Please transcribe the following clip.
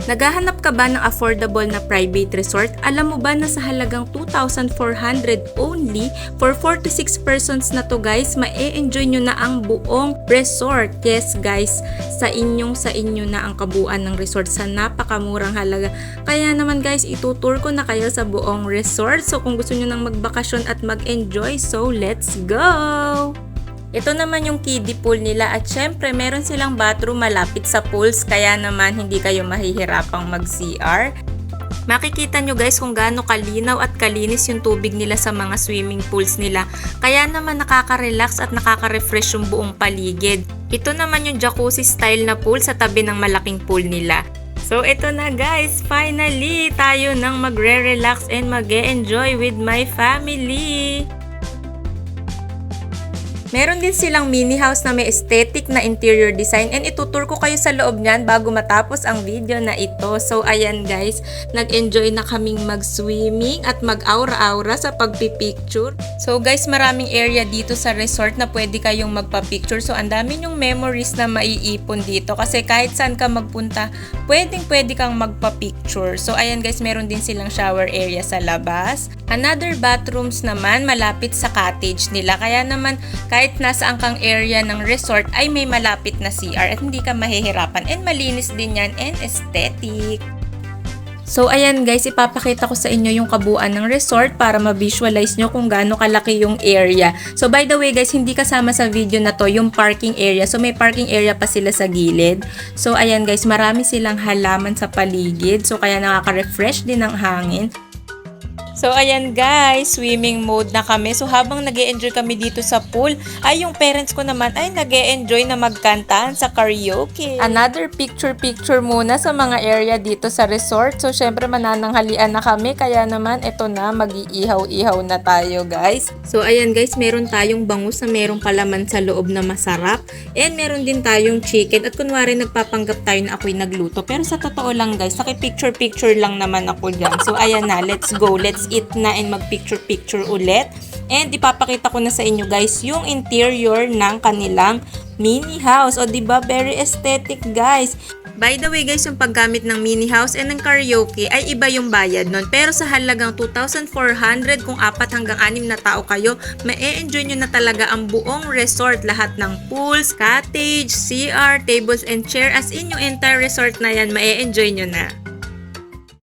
Naghahanap ka ba ng affordable na private resort? Alam mo ba na sa halagang 2,400 only for 4 to 6 persons na to guys, ma-e-enjoy nyo na ang buong resort. Yes guys, sa inyo na ang kabuuan ng resort sa napakamurang halaga. Kaya naman guys, itutour ko na kayo sa buong resort. So kung gusto nyo nang magbakasyon at mag-enjoy, so let's go! Ito naman yung kiddie pool nila at syempre meron silang bathroom malapit sa pools kaya naman hindi kayo mahihirapang mag-CR. Makikita nyo guys kung gaano kalinaw at kalinis yung tubig nila sa mga swimming pools nila. Kaya naman nakaka-relax at nakaka-refresh yung buong paligid. Ito naman yung jacuzzi style na pool sa tabi ng malaking pool nila. So ito na guys, finally tayo nang magre-relax and mag-e-enjoy with my family. Meron din silang mini house na may aesthetic na interior design and itutur ko kayo sa loob niyan bago matapos ang video na ito. So ayan guys, nag-enjoy na kaming mag-swimming at mag-aura-aura sa pagpipicture. So guys, maraming area dito sa resort na pwede kayong magpa-picture. So ang dami yung memories na maiipon dito kasi kahit saan ka magpunta, pwede kang magpa-picture. So ayan guys, meron din silang shower area sa labas. Another bathrooms naman malapit sa cottage nila. Kaya naman kahit nasaan kang area ng resort ay may malapit na CR at hindi ka mahihirapan and malinis din yan and aesthetic. So ayan guys, ipapakita ko sa inyo yung kabuuan ng resort para ma-visualize nyo kung gaano kalaki yung area. So by the way guys, hindi kasama sa video na to yung parking area. So may parking area pa sila sa gilid. So ayan guys, marami silang halaman sa paligid. So kaya nakaka-refresh din ng hangin. So ayan guys, swimming mode na kami. So habang nag-e-enjoy kami dito sa pool, ay yung parents ko naman ay nag-e-enjoy na magkantahan sa karaoke. Another picture muna sa mga area dito sa resort. So syempre manananghalian na kami, kaya naman ito na, mag-iihaw-ihaw na tayo guys. So ayan guys, meron tayong bangus na merong palaman sa loob na masarap. And meron din tayong chicken. At kunwari nagpapanggap tayo na ako'y nagluto. Pero sa totoo lang guys, naki-picture lang naman ako dyan. So ayan na, let's go. Let's eat na and mag-picture ulit. And ipapakita ko na sa inyo guys yung interior ng kanilang mini house. O diba, very aesthetic guys. By the way guys, yung paggamit ng mini house and ng karaoke ay iba yung bayad nun. Pero sa halagang 2,400 kung 4 hanggang 6 na tao kayo, ma-e-enjoy nyo na talaga ang buong resort. Lahat ng pools, cottage, CR, tables and chair, as in yung entire resort na yan, ma-e-enjoy nyo na.